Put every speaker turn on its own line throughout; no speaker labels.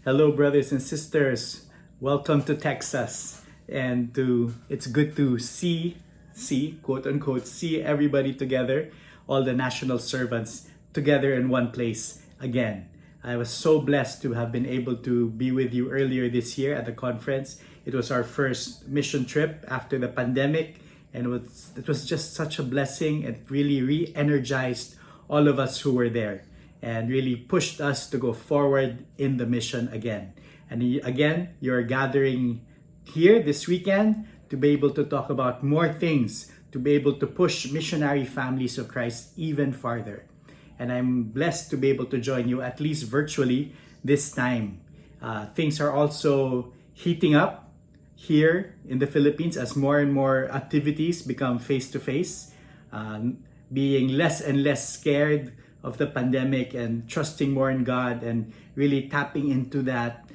Hello, brothers and sisters. Welcome to Texas. And it's good to see, quote unquote, see everybody together, all the national servants together in one place again. I was so blessed to have been able to be with you earlier this year at the conference. It was our first mission trip after the pandemic, and it was just such a blessing. It really re-energized all of us who were there and really pushed us to go forward in the mission again. And again, you're gathering here this weekend to be able to talk about more things, to be able to push missionary families of Christ even farther. And I'm blessed to be able to join you, at least virtually, this time. Things are also heating up here in the Philippines as more and more activities become face-to-face, being less and less scared of the pandemic and trusting more in God and really tapping into that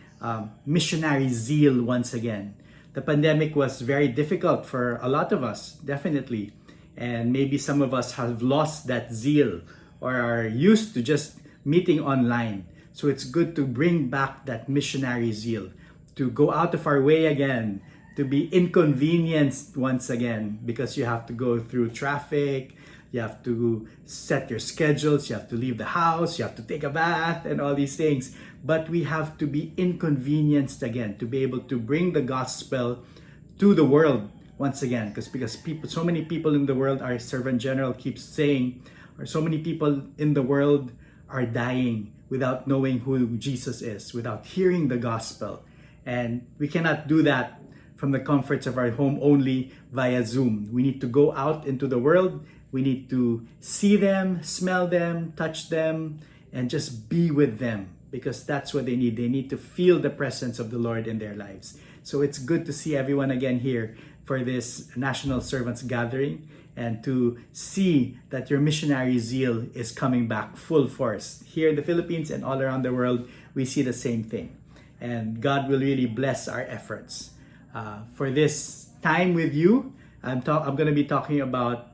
missionary zeal once again. The pandemic was very difficult for a lot of us, definitely. And maybe some of us have lost that zeal or are used to just meeting online. So it's good to bring back that missionary zeal, to go out of our way again, to be inconvenienced once again because you have to go through traffic, you have to set your schedules, you have to leave the house, you have to take a bath and all these things. But we have to be inconvenienced again to be able to bring the gospel to the world once again. Because people, so many people in the world, our Servant General keeps saying, or so many people in the world are dying without knowing who Jesus is, without hearing the gospel. And we cannot do that from the comforts of our home only via Zoom. We need to go out into the world. We need to see them, smell them, touch them, and just be with them because that's what they need. They need to feel the presence of the Lord in their lives. So it's good to see everyone again here for this National Servants Gathering and to see that your missionary zeal is coming back full force. Here in the Philippines and all around the world, we see the same thing. And God will really bless our efforts. For this time with you, I'm going to be talking about,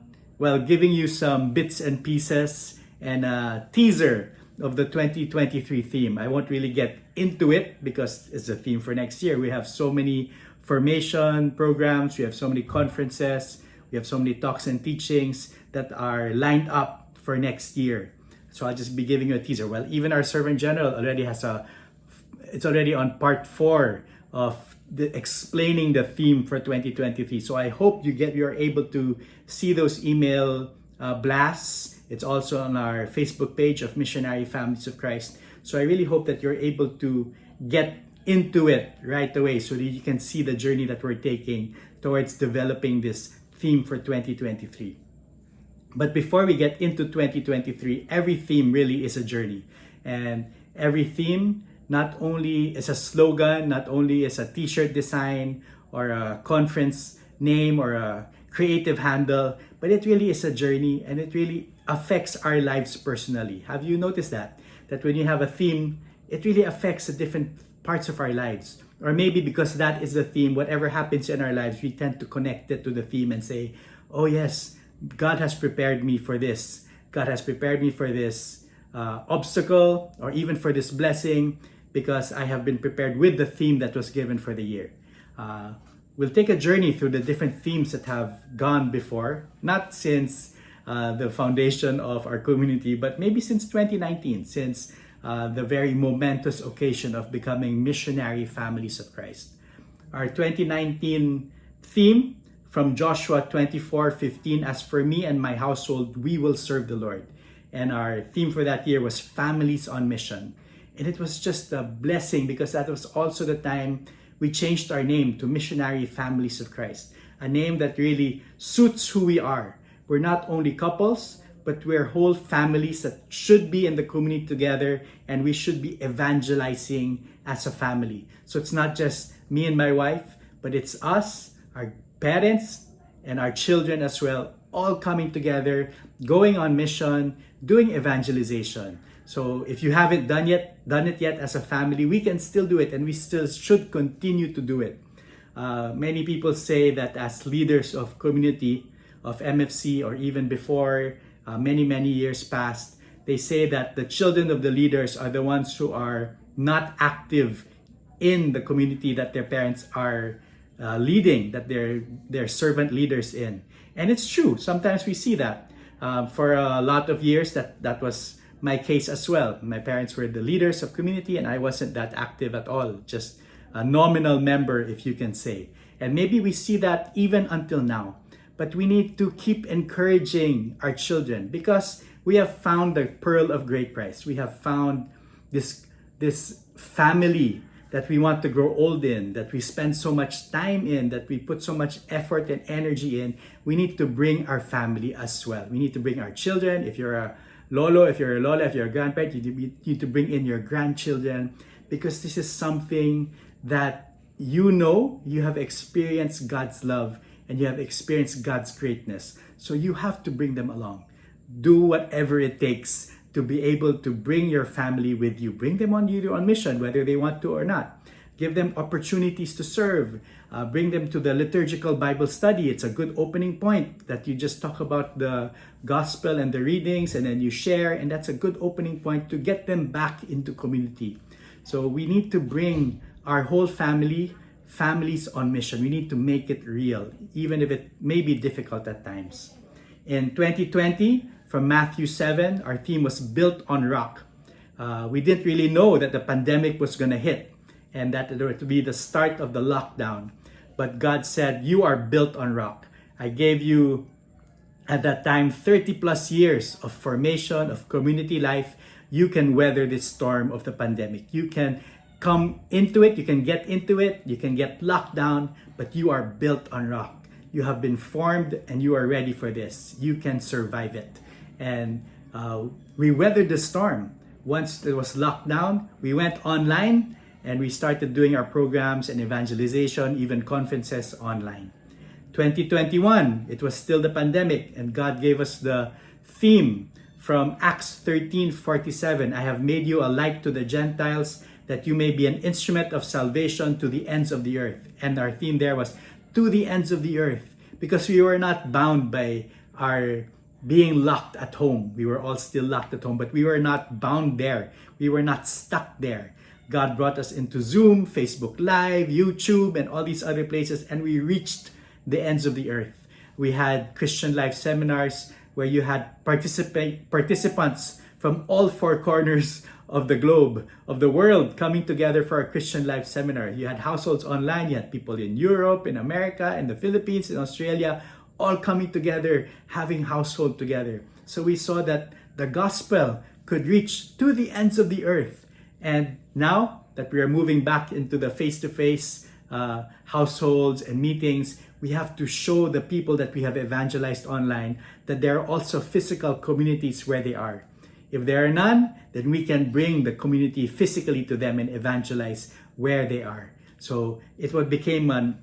giving you some bits and pieces and a teaser of the 2023 theme. I won't really get into it because it's the theme for next year. We have so many formation programs, we have so many conferences, we have so many talks and teachings that are lined up for next year. So I'll just be giving you a teaser. Well, even our Servant General already it's already on part 4 of explaining the theme for 2023. So I hope you're able to see those email blasts. It's also on our Facebook page of Missionary Families of Christ. So I really hope that you're able to get into it right away so that you can see the journey that we're taking towards developing this theme for 2023. But before we get into 2023, every theme really is a journey. And every theme not only is a slogan, not only is a t-shirt design or a conference name or a creative handle, but it really is a journey and it really affects our lives personally. Have you noticed that? That when you have a theme, it really affects the different parts of our lives. Or maybe because that is the theme, whatever happens in our lives, we tend to connect it to the theme and say, oh yes, God has prepared me for this. God has prepared me for this obstacle or even for this blessing because I have been prepared with the theme that was given for the year. We'll take a journey through the different themes that have gone before, not since the foundation of our community, but maybe since 2019, since the very momentous occasion of becoming missionary families of Christ. Our 2019 theme from Joshua 24:15, as for me and my household, we will serve the Lord. And our theme for that year was families on mission. And it was just a blessing because that was also the time we changed our name to Missionary Families of Christ, a name that really suits who we are. We're not only couples, but we're whole families that should be in the community together and we should be evangelizing as a family. So it's not just me and my wife, but it's us, our parents, and our children as well, all coming together, going on mission, doing evangelization. So if you haven't done it yet as a family, we can still do it and we still should continue to do it. Many people say that as leaders of community, of MFC, or even before, many years past, they say that the children of the leaders are the ones who are not active in the community that their parents are leading, that they're servant leaders in. And it's true, sometimes we see that. For a lot of years, that was my case as well. My parents were the leaders of community and I wasn't that active at all, just a nominal member, if you can say. And maybe we see that even until now. But we need to keep encouraging our children because we have found the pearl of great price. We have found this family that we want to grow old in, that we spend so much time in, that we put so much effort and energy in. We need to bring our family as well. We need to bring our children. If you're a lolo, if you're a lola, if you're a grandparent, you need to bring in your grandchildren because this is something that you have experienced God's love and you have experienced God's greatness. So you have to bring them along. Do whatever it takes to be able to bring your family with you. Bring them on mission, whether they want to or not. Give them opportunities to serve. Bring them to the liturgical Bible study. It's a good opening point that you just talk about the gospel and the readings and then you share, and that's a good opening point to get them back into community. So we need to bring our whole families on mission. We need to make it real, even if it may be difficult at times. In 2020, from Matthew 7, our theme was Built on Rock. We didn't really know that the pandemic was going to hit and that it would be the start of the lockdown. But God said, you are built on rock. I gave you, at that time, 30 plus years of formation, of community life. You can weather this storm of the pandemic. You can come into it, you can get into it, you can get locked down, but you are built on rock. You have been formed and you are ready for this. You can survive it. And we weathered the storm. Once it was locked down, we went online and we started doing our programs and evangelization, even conferences online. 2021, it was still the pandemic and God gave us the theme from Acts 13:47. I have made you a light to the Gentiles that you may be an instrument of salvation to the ends of the earth. And our theme there was to the ends of the earth because we were not bound by our being locked at home. We were all still locked at home, but we were not bound there. We were not stuck there. God brought us into Zoom, Facebook Live, YouTube, and all these other places, and we reached the ends of the earth. We had Christian Life seminars where you had participants from all four corners of the globe, of the world, coming together for a Christian Life seminar. You had households online, you had people in Europe, in America, in the Philippines, in Australia, all coming together, having household together. So we saw that the gospel could reach to the ends of the earth. And now that we are moving back into the face-to-face households and meetings, we have to show the people that we have evangelized online that there are also physical communities where they are. If there are none, then we can bring the community physically to them and evangelize where they are. So it became an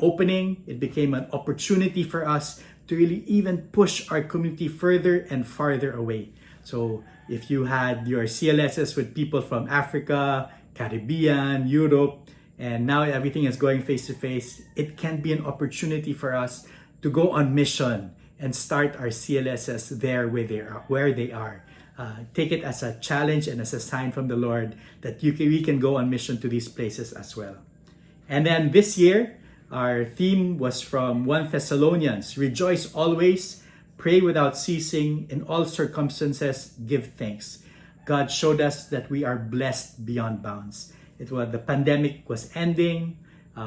opening, it became an opportunity for us to really even push our community further and farther away. So if you had your CLSs with people from Africa, Caribbean, Europe, and now everything is going face to face, it can be an opportunity for us to go on mission and start our CLSs there where they are. Take it as a challenge and as a sign from the Lord that we can go on mission to these places as well. And then this year, our theme was from 1 Thessalonians, rejoice always, pray without ceasing, in all circumstances give thanks. God showed us that we are blessed beyond bounds. The pandemic was ending,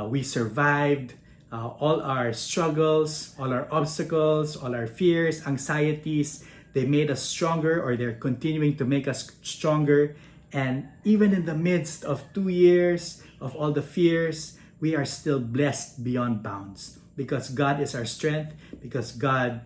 we survived, all our struggles, all our obstacles, all our fears, anxieties, they made us stronger, or they're continuing to make us stronger. And even in the midst of 2 years of all the fears, we are still blessed beyond bounds because God is our strength, because God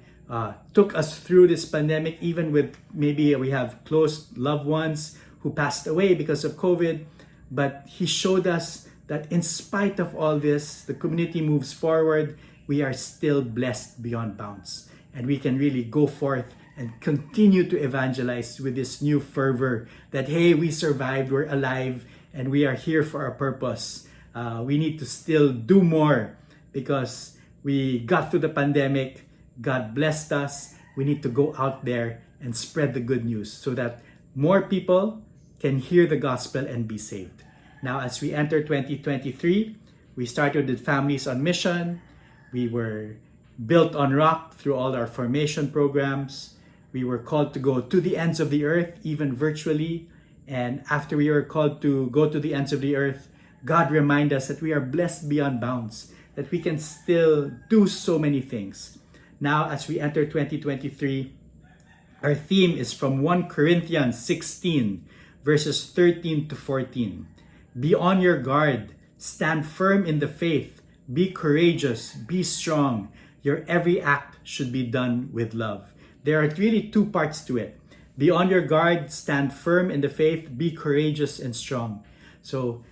took us through this pandemic, even with maybe we have close loved ones who passed away because of COVID. But He showed us that in spite of all this, the community moves forward. We are still blessed beyond bounds. And we can really go forth and continue to evangelize with this new fervor that, hey, we survived, we're alive, and we are here for a purpose. We need to still do more because we got through the pandemic. God blessed us. We need to go out there and spread the good news so that more people can hear the gospel and be saved. Now, as we enter 2023, we started with Families on Mission. We were built on rock through all our formation programs. We were called to go to the ends of the earth, even virtually. And after we were called to go to the ends of the earth, God reminded us that we are blessed beyond bounds, that we can still do so many things. Now, as we enter 2023, our theme is from 1 Corinthians 16, verses 13 to 14. Be on your guard, stand firm in the faith, be courageous, be strong. Your every act should be done with love. There are really two parts to it. Be on your guard, stand firm in the faith, be courageous and strong. So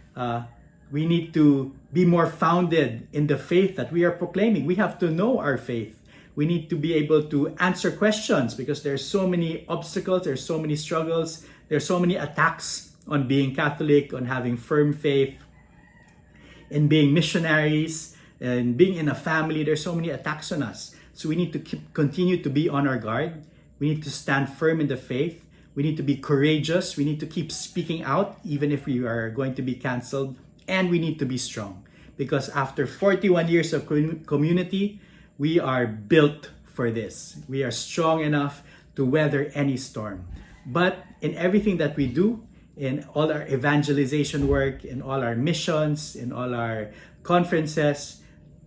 we need to be more founded in the faith that we are proclaiming. We have to know our faith. We need to be able to answer questions because there's so many obstacles, there's so many struggles, there's so many attacks on being Catholic, on having firm faith, in being missionaries, and being in a family. There's so many attacks on us. So we need to continue to be on our guard. We need to stand firm in the faith. We need to be courageous. We need to keep speaking out even if we are going to be canceled. And we need to be strong because after 41 years of community, we are built for this. We are strong enough to weather any storm. But in everything that we do, in all our evangelization work, in all our missions, in all our conferences,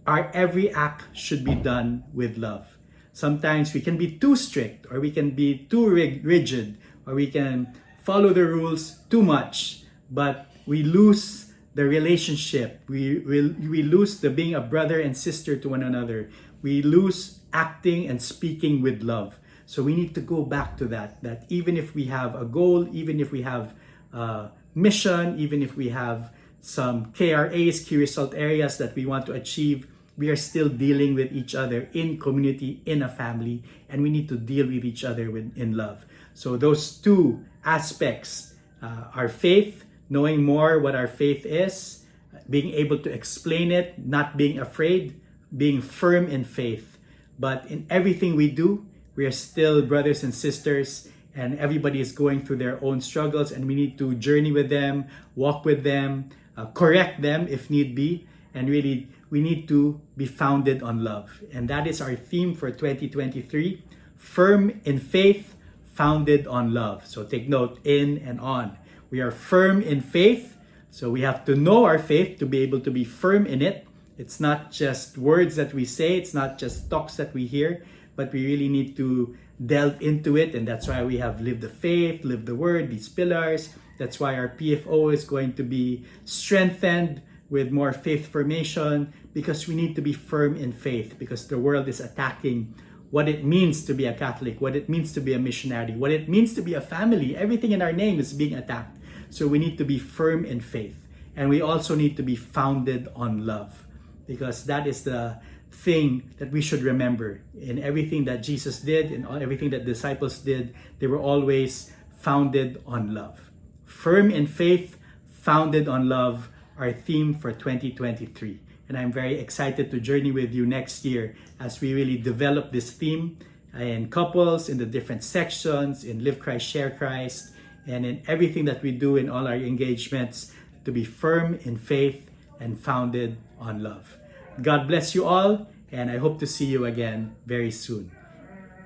our every act should be done with love. Sometimes we can be too strict, or we can be too rigid, or we can follow the rules too much, but we lose the relationship. We lose the being a brother and sister to one another. We lose acting and speaking with love. So we need to go back to that even if we have a goal, even if we have a mission, even if we have some KRAs, key result areas that we want to achieve, we are still dealing with each other in community, in a family, and we need to deal with each other in love. So those two aspects, our faith, knowing more what our faith is, being able to explain it, not being afraid, being firm in faith. But in everything we do, we are still brothers and sisters, and everybody is going through their own struggles, and we need to journey with them, walk with them, correct them if need be, and really we need to be founded on love. And that is our theme for 2023, firm in faith, founded on love. So take note, in and on. We are firm in faith, so we have to know our faith to be able to be firm in it. It's not just words that we say, it's not just talks that we hear, but we really need to delve into it, and that's why we have Live the Faith, Live the Word, these pillars. That's why our PFO is going to be strengthened with more faith formation, because we need to be firm in faith, because the world is attacking what it means to be a Catholic, what it means to be a missionary, what it means to be a family. Everything in our name is being attacked. So we need to be firm in faith, and we also need to be founded on love, because that is the thing that we should remember. In everything that Jesus did, in everything that disciples did, they were always founded on love. Firm in faith, founded on love, our theme for 2023. And I'm very excited to journey with you next year as we really develop this theme in couples, in the different sections, in Live Christ, Share Christ, and in everything that we do in all our engagements, to be firm in faith and founded on love. God bless you all, and I hope to see you again very soon.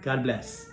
God bless.